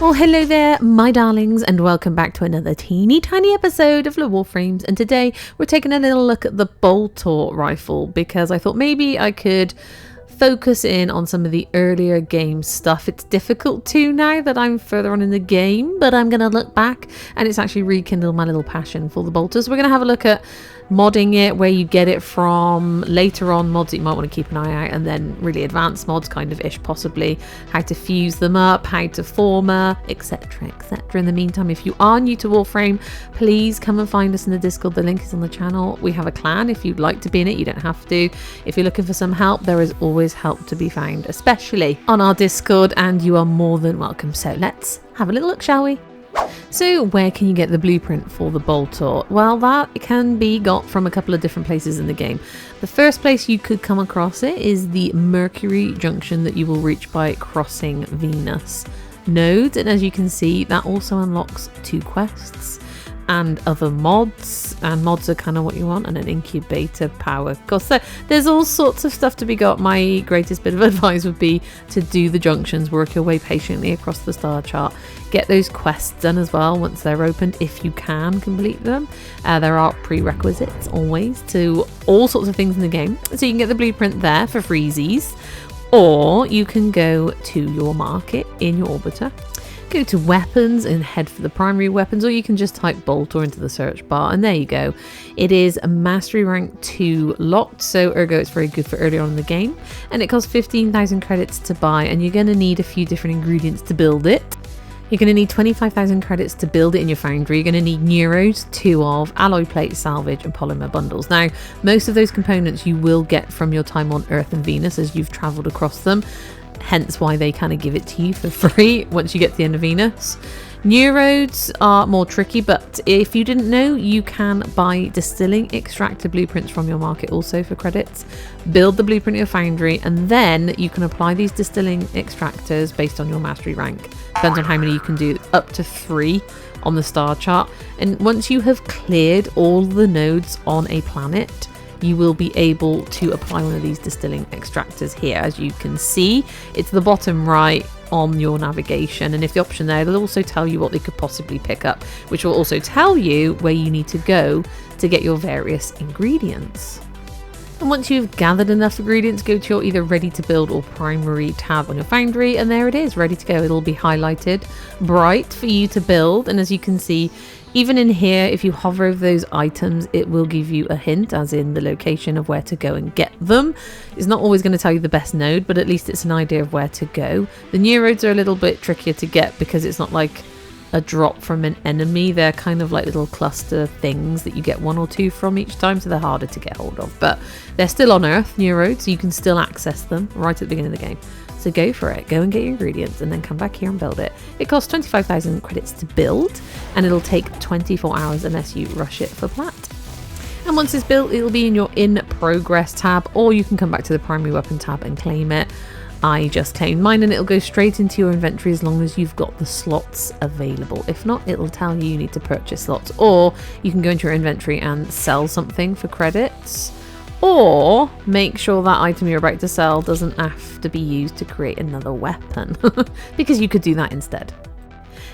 Well, hello there, my darlings, and welcome back to another teeny tiny episode of the Warframes. And today we're taking a little look at the Boltor rifle because I thought maybe I could focus in on some of the earlier game stuff. It's difficult to now that I'm further on in the game, but I'm going to look back and it's actually rekindled my little passion for the Bolters. We're going to have a look at modding it, where you get it from, later on mods that you might want to keep an eye out, and then really advanced mods kind of ish possibly, how to fuse them up, how to Forma, etc, etc. In the meantime, if you are new to Warframe, please come and find us in the Discord. The link is on the channel. We have a clan if you'd like to be in it. You don't have to. If you're looking for some help, there is always help to be found, especially on our Discord, and you are more than welcome. So let's have a little look, shall we? So where can you get the blueprint for the Boltor? Well, that can be got from a couple of different places in the game. The first place you could come across it is the Mercury junction that you will reach by crossing Venus nodes, and as you can see, that also unlocks 2 quests and other mods, and mods are kind of what you want, and an incubator power. Of course, there's all sorts of stuff to be got. My greatest bit of advice would be to do the junctions, work your way patiently across the star chart, get those quests done as well once they're opened, if you can complete them. There are prerequisites always to all sorts of things in the game, so you can get the blueprint there for freezies, or you can go to your market in your orbiter, go to weapons and head for the primary weapons, or you can just type Boltor into the search bar and there you go. It is a mastery rank 2 locked, so ergo it's very good for early on in the game, and it costs 15,000 credits to buy, and you're going to need a few different ingredients to build it. You're going to need 25,000 credits to build it in your foundry. You're going to need neuros, 2 of, alloy plate, salvage and polymer bundles. Now, most of those components you will get from your time on Earth and Venus as you've travelled across them, hence why they kind of give it to you for free once you get to the end of Venus. Neurodes are more tricky, but if you didn't know, you can buy distilling extractor blueprints from your market also for credits. Build the blueprint in your foundry, and then you can apply these distilling extractors based on your mastery rank. Depends on how many you can do, up to 3 on the star chart. And once you have cleared all the nodes on a planet, you will be able to apply one of these distilling extractors here. As you can see, it's the bottom right on your navigation, and if the option there, it'll also tell you what they could possibly pick up, which will also tell you where you need to go to get your various ingredients. And once you've gathered enough ingredients, go to your either ready to build or primary tab on your foundry, and there it is, ready to go. It'll be highlighted bright for you to build, and as you can see, even in here, if you hover over those items, it will give you a hint, as in the location of where to go and get them. It's not always going to tell you the best node, but at least it's an idea of where to go. The neurodes are a little bit trickier to get because it's not like a drop from an enemy. They're kind of like little cluster things that you get 1 or 2 from each time, so they're harder to get hold of. But they're still on Earth, neurodes, so you can still access them right at the beginning of the game. So go for it, go and get your ingredients and then come back here and build it. It costs 25,000 credits to build, and it'll take 24 hours unless you rush it for plat. And once it's built, it'll be in your in progress tab, or you can come back to the primary weapon tab and claim it. I just claimed mine, and it'll go straight into your inventory as long as you've got the slots available. If not, it'll tell you need to purchase slots, or you can go into your inventory and sell something for credits, or make sure that item you're about to sell doesn't have to be used to create another weapon, because you could do that instead.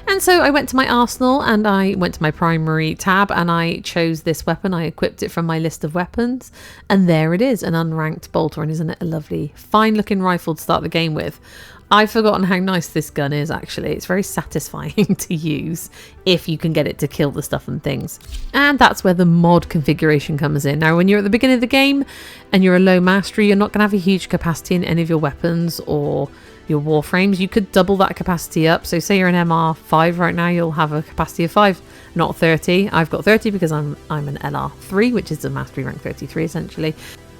And so I went to my arsenal and I went to my primary tab and I chose this weapon. I equipped it from my list of weapons, and there it is, an unranked Boltor. And isn't it a lovely, fine looking rifle to start the game with? I've forgotten how nice this gun is, actually. It's very satisfying to use if you can get it to kill the stuff and things. And that's where the mod configuration comes in. Now, when you're at the beginning of the game and you're a low mastery, you're not going to have a huge capacity in any of your weapons or your Warframes. You could double that capacity up. So say you're an MR5 right now, you'll have a capacity of 5, not 30. I've got 30 because I'm an LR3, which is a mastery rank 33 essentially.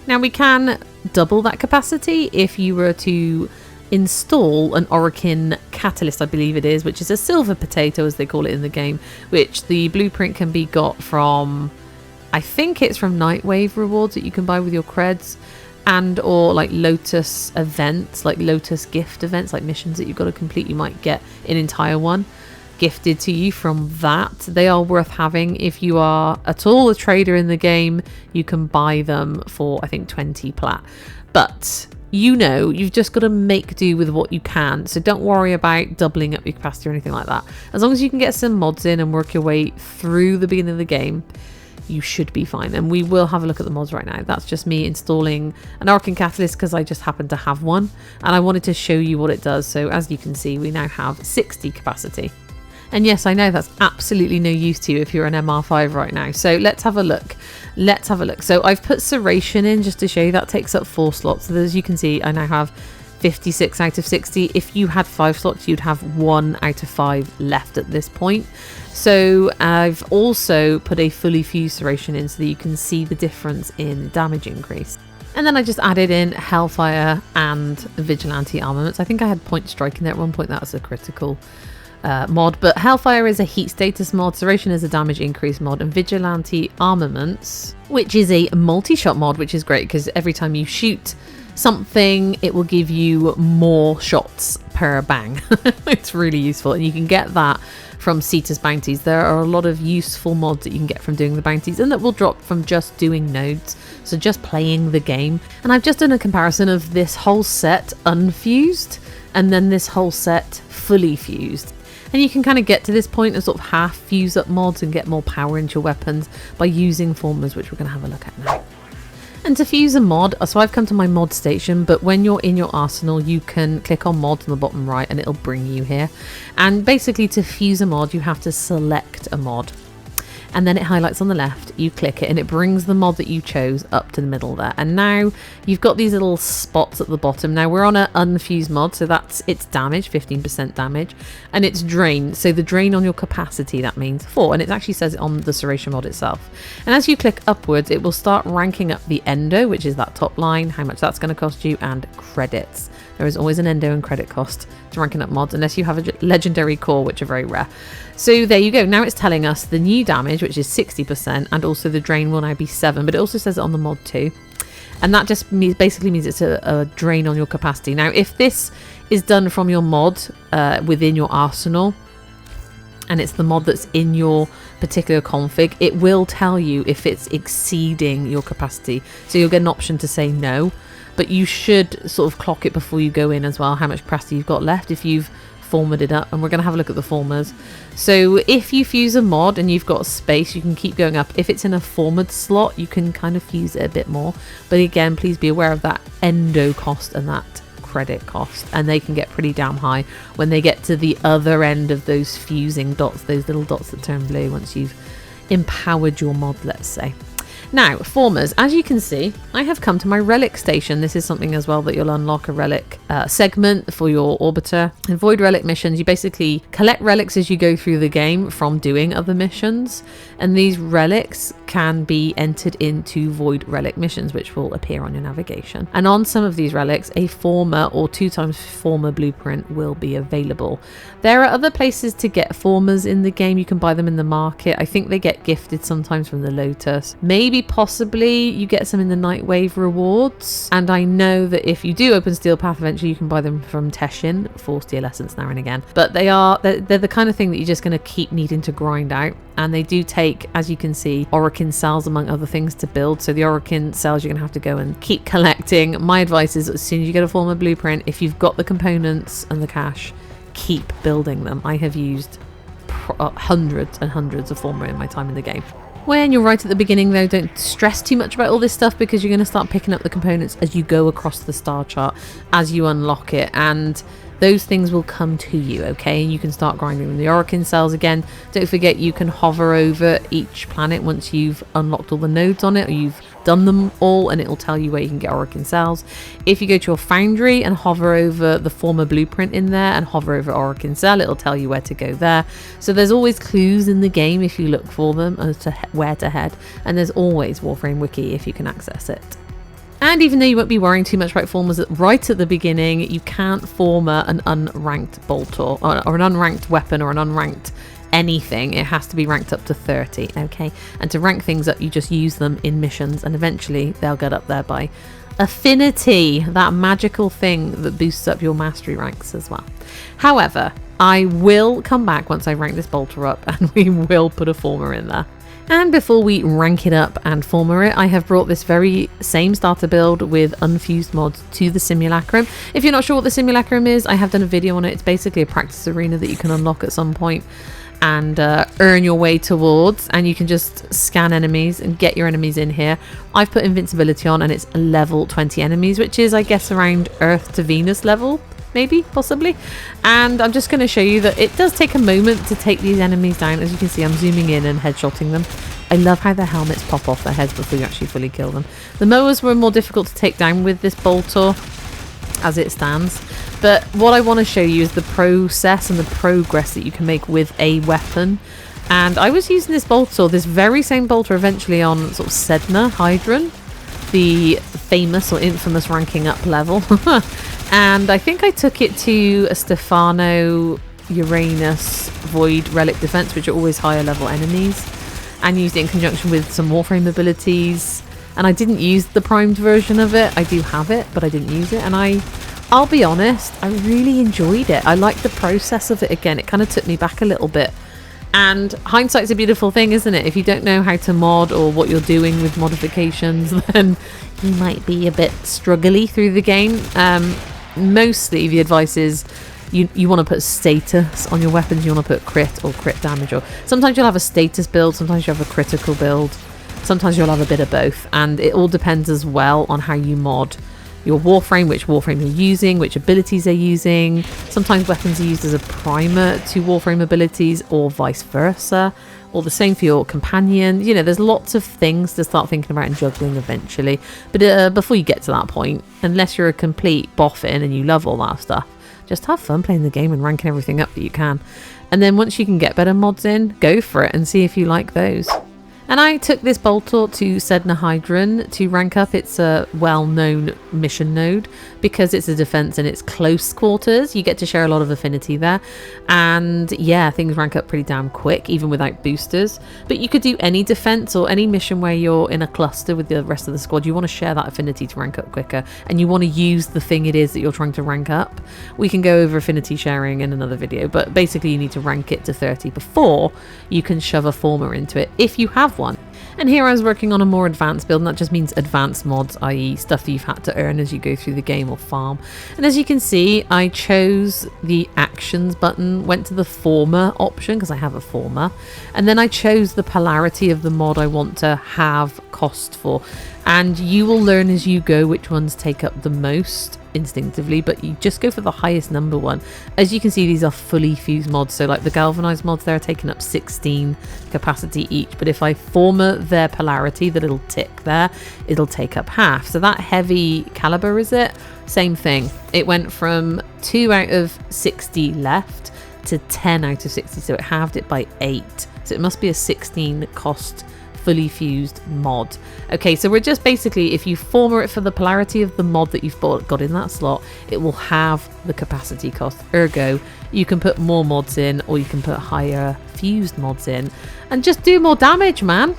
Now we can double that capacity if you were to install an Orokin catalyst, I believe it is, which is a silver potato as they call it in the game, which the blueprint can be got from, I think it's from Nightwave rewards that you can buy with your creds, and or like Lotus events, like Lotus gift events, like missions that you've got to complete. You might get an entire one. gifted to you from that. They are worth having. If you are at all a trader in the game, you can buy them for, I think, 20 plat. But you've just got to make do with what you can. So don't worry about doubling up your capacity or anything like that. As long as you can get some mods in and work your way through the beginning of the game, you should be fine. And we will have a look at the mods right now. That's just me installing an Arcane Catalyst because I just happen to have one. And I wanted to show you what it does. So as you can see, we now have 60 capacity. And yes, I know that's absolutely no use to you if you're an MR5 right now. So let's have a look. So I've put Serration in just to show you that takes up 4 slots. So as you can see, I now have 56 out of 60. If you had 5 slots, you'd have 1 out of 5 left at this point. So I've also put a fully fused Serration in so that you can see the difference in damage increase. And then I just added in Hellfire and Vigilante armaments. I think I had Point Strike in there at one point. That was a critical mod, but Hellfire is a heat status mod, Serration is a damage increase mod, and Vigilante Armaments, which is a multi-shot mod, which is great because every time you shoot something, it will give you more shots per bang. It's really useful, and you can get that from Cetus bounties. There are a lot of useful mods that you can get from doing the bounties and that will drop from just doing nodes, so just playing the game. And I've just done a comparison of this whole set unfused and then this whole set fully fused. And you can kind of get to this point of sort of half fuse up mods and get more power into your weapons by using formers, which we're going to have a look at now. And to fuse a mod, so I've come to my mod station, but when you're in your arsenal, you can click on mods on the bottom right and it'll bring you here. And basically to fuse a mod, you have to select a mod. And then it highlights on the left, you click it and it brings the mod that you chose up to the middle there. And now you've got these little spots at the bottom. Now we're on an unfused mod, so that's its damage, 15% damage, and it's drain. So the drain on your capacity, that means 4, and it actually says it on the Serration mod itself. And as you click upwards, it will start ranking up the endo, which is that top line, how much that's going to cost you, and credits. There is always an endo and credit cost to ranking up mods, unless you have a legendary core, which are very rare. So there you go. Now it's telling us the new damage, which is 60%, and also the drain will now be 7, but it also says it on the mod too. And that just basically means it's a drain on your capacity. Now, if this is done from your mod within your arsenal, and it's the mod that's in your particular config, it will tell you if it's exceeding your capacity. So you'll get an option to say no, but you should sort of clock it before you go in as well, how much capacity you've got left if you've formed it up. And we're going to have a look at the formers. So if you fuse a mod and you've got space, you can keep going up. If it's in a formed slot, you can kind of fuse it a bit more, but again, please be aware of that endo cost and that credit cost, and they can get pretty damn high when they get to the other end of those fusing dots, those little dots that turn blue once you've empowered your mod, let's say. Now, formers, as you can see, I have come to my relic station. This is something as well that you'll unlock a relic segment for your orbiter. In void relic missions, you basically collect relics as you go through the game from doing other missions, and these relics can be entered into void relic missions, which will appear on your navigation. And on some of these relics, a former or 2x former blueprint will be available. There are other places to get formers in the game. You can buy them in the market. I think they get gifted sometimes from the Lotus. Maybe possibly you get some in the Nightwave rewards, and I know that if you do open Steel Path eventually, you can buy them from Teshin for Steel Essence now and again. But they're the kind of thing that you're just going to keep needing to grind out, and they do take, as you can see, Orokin cells among other things to build. So the Orokin cells you're going to have to go and keep collecting. My advice is, as soon as you get a Forma Blueprint, if you've got the components and the cash, keep building them. I have used hundreds and hundreds of Forma in my time in the game. When you're right at the beginning though, don't stress too much about all this stuff, because you're going to start picking up the components as you go across the star chart, as you unlock it, and those things will come to you, okay? And you can start grinding them. The Orokin cells, again, don't forget you can hover over each planet once you've unlocked all the nodes on it, or you've done them all, and it will tell you where you can get Orokin cells. If you go to your foundry and hover over the Forma Blueprint in there and hover over Orokin cell, it'll tell you where to go there. So there's always clues in the game if you look for them as to where to head, and there's always Warframe Wiki if you can access it. And even though you won't be worrying too much about formers right at the beginning, you can't former an unranked Boltor or an unranked weapon or an unranked anything. It has to be ranked up to 30, okay? And to rank things up, you just use them in missions, and eventually they'll get up there by affinity, that magical thing that boosts up your mastery ranks as well. However, I will come back once I rank this Boltor up and we will put a Forma in there. And before we rank it up and Forma it, I have brought this very same starter build with unfused mods to the Simulacrum. If you're not sure what the Simulacrum is, I have done a video on it. It's basically a practice arena that you can unlock at some point and earn your way towards, and you can just scan enemies and get your enemies in here. I've put invincibility on and it's level 20 enemies, which is I guess around Earth to Venus level, maybe, possibly. And I'm just going to show you that it does take a moment to take these enemies down. As you can see, I'm zooming in and headshotting them. I love how their helmets pop off their heads before you actually fully kill them. The mowers were more difficult to take down with this Boltor as it stands, but what I want to show you is the process and the progress that you can make with a weapon. And I was using this Boltor, this very same Boltor, eventually on sort of Sedna Hydron, the famous or infamous ranking up level. And I think I took it to a Stefano, Uranus, Void, Relic Defense, which are always higher level enemies, and used it in conjunction with some Warframe abilities. And I didn't use the primed version of it. I do have it, but I didn't use it. And I'll be honest, I really enjoyed it. I liked the process of it again. It kind of took me back a little bit. And hindsight's a beautiful thing, isn't it? If you don't know how to mod or what you're doing with modifications, then you might be a bit struggly through the game. Mostly the advice is you want to put status on your weapons. You want to put crit or crit damage, or sometimes you'll have a status build, sometimes you have a critical build, sometimes you'll have a bit of both, and it all depends as well on how you mod your Warframe, which Warframe you're using, which abilities they're using. Sometimes weapons are used as a primer to Warframe abilities, or vice versa, or the same for your companion. You know, there's lots of things to start thinking about and juggling eventually. But before you get to that point, unless you're a complete boffin and you love all that stuff, just have fun playing the game and ranking everything up that you can. And then once you can get better mods in, go for it and see if you like those. And I took this Boltor to Sedna Hydron to rank up. It's a well-known mission node because it's a defense and it's close quarters. You get to share a lot of affinity there. And yeah, things rank up pretty damn quick, even without boosters. But you could do any defense or any mission where you're in a cluster with the rest of the squad. You want to share that affinity to rank up quicker, and you want to use the thing it is that you're trying to rank up. We can go over affinity sharing in another video, but basically you need to rank it to 30 before you can shove a Forma into it, if you have one. And here I was working on a more advanced build, and that just means advanced mods, i.e. stuff that you've had to earn as you go through the game or farm. And as you can see, I chose the actions button, went to the Forma option because I have a Forma, and then I chose the polarity of the mod I want to have cost for. And you will learn as you go which ones take up the most instinctively, but you just go for the highest number one. As you can see, these are fully fused mods, so like the galvanized mods, they're taking up 16 capacity each, but if I Forma their polarity, the little tick there, it'll take up half. So that heavy caliber, is it? Same thing. It went from 2 out of 60 left to 10 out of 60, so it halved it by 8. So it must be a 16 cost fully fused mod. Okay, so we're just basically, if you Forma it for the polarity of the mod that you've got in that slot, it will have the capacity cost. Ergo, you can put more mods in, or you can put higher fused mods in and just do more damage, man.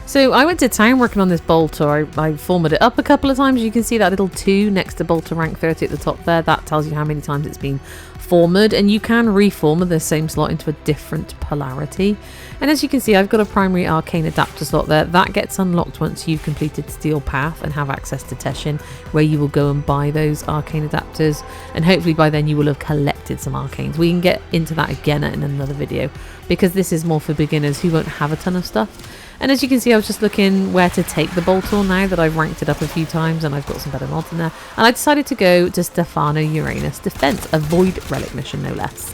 So I went to town working on this Boltor. I Formed it up a couple of times. You can see that little 2 next to Boltor rank 30 at the top there. That tells you how many times it's been formed, and you can reform the same slot into a different polarity. And as you can see, I've got a primary arcane adapter slot there. That gets unlocked once you've completed Steel Path and have access to Teshin, where you will go and buy those arcane adapters, and hopefully by then you will have collected some arcanes. We can get into that again in another video, because this is more for beginners who won't have a ton of stuff. And as you can see, I was just looking where to take the Boltor now that I've ranked it up a few times and I've got some better mods in there. And I decided to go to Stefano Uranus Defense, a Void Relic mission, no less.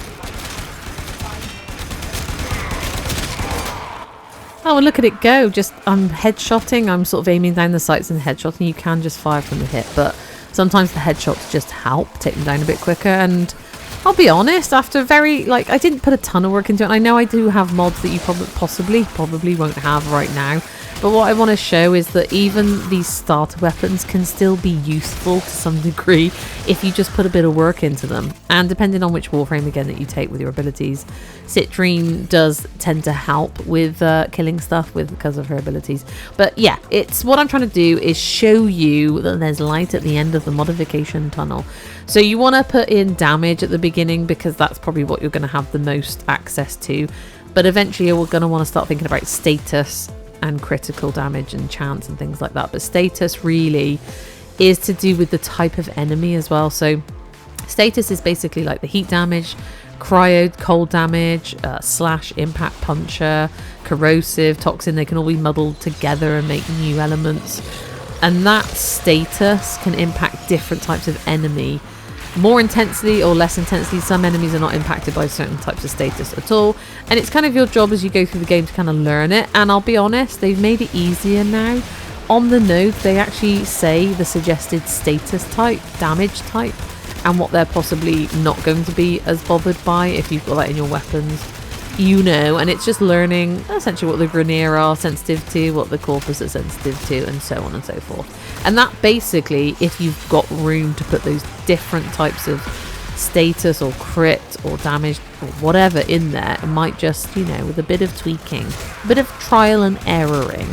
Oh, and look at it go. Just, I'm headshotting. I'm sort of aiming down the sights and headshotting. You can just fire from the hip, but sometimes the headshots just help take them down a bit quicker. And I'll be honest, after I didn't put a ton of work into it. I know I do have mods that you probably won't have right now. But what I want to show is that even these starter weapons can still be useful to some degree if you just put a bit of work into them. And depending on which Warframe again that you take with your abilities, Citrine does tend to help with killing stuff because of her abilities. But yeah, it's what I'm trying to do is show you that there's light at the end of the modification tunnel. So you want to put in damage at the beginning because that's probably what you're going to have the most access to. But eventually you're going to want to start thinking about status and critical damage and chance and things like that. But status really is to do with the type of enemy as well. So status is basically like the heat damage, cryo, cold damage, slash, impact, puncher, corrosive, toxin. They can all be muddled together and make new elements. And that status can impact different types of enemy more intensely or less intensely. Some enemies are not impacted by certain types of status at all, and it's kind of your job as you go through the game to kind of learn it. And I'll be honest, they've made it easier now. On the node they actually say the suggested status type, damage type, and what they're possibly not going to be as bothered by if you've got that in your weapons, you know. And it's just learning essentially what the Grenier are sensitive to, what the Corpus are sensitive to, and so on and so forth. And that basically, if you've got room to put those different types of status or crit or damage or whatever in there, it might just, you know, with a bit of tweaking, a bit of trial and erroring,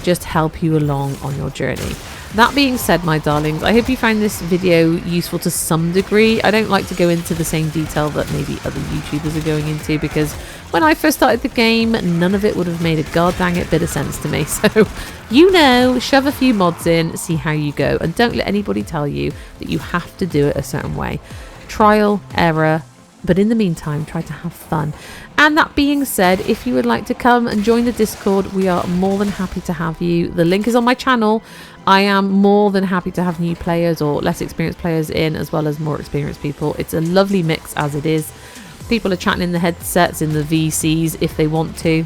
just help you along on your journey. That being said, my darlings, I hope you find this video useful to some degree. I don't like to go into the same detail that maybe other YouTubers are going into, because when I first started the game, none of it would have made a god dang it bit of sense to me. So, you know, shove a few mods in, see how you go, and don't let anybody tell you that you have to do it a certain way. Trial, error, but in the meantime, try to have fun. And that being said, if you would like to come and join the Discord, we are more than happy to have you. The link is on my channel. I am more than happy to have new players or less experienced players in, as well as more experienced people. It's a lovely mix as it is. People are chatting in the headsets, in the VCs if they want to,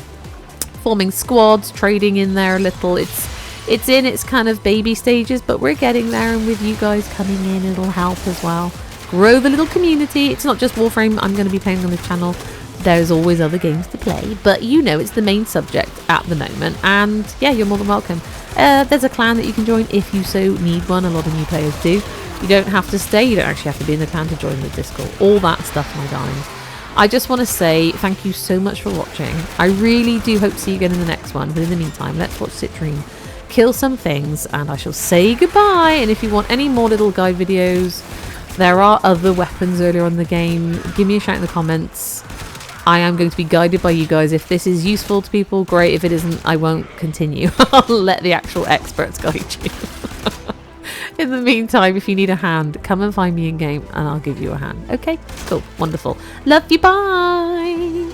forming squads, trading in there a little. It's in its kind of baby stages, but we're getting there, and with you guys coming in, it'll help as well grow the little community. It's not just Warframe I'm going to be playing on this channel. There's always other games to play, but you know, it's the main subject at the moment. And yeah, you're more than welcome. There's a clan that you can join if you so need one. A lot of new players do. You don't have to stay. You don't actually have to be in the clan to join the Discord. All that stuff, my darlings. I just want to say thank you so much for watching. I really do hope to see you again in the next one. But in the meantime, let's watch Citrine kill some things, and I shall say goodbye. And if you want any more little guide videos, there are other weapons earlier in the game. Give me a shout in the comments. I am going to be guided by you guys. If this is useful to people, great. If it isn't, I won't continue. I'll let the actual experts guide you. In the meantime, if you need a hand, come and find me in game and I'll give you a hand. Okay, cool, wonderful. Love you, bye.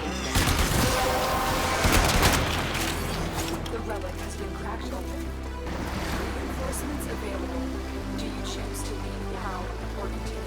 The relic has been cracked open. Reinforcements available. Do you choose to leave now or continue?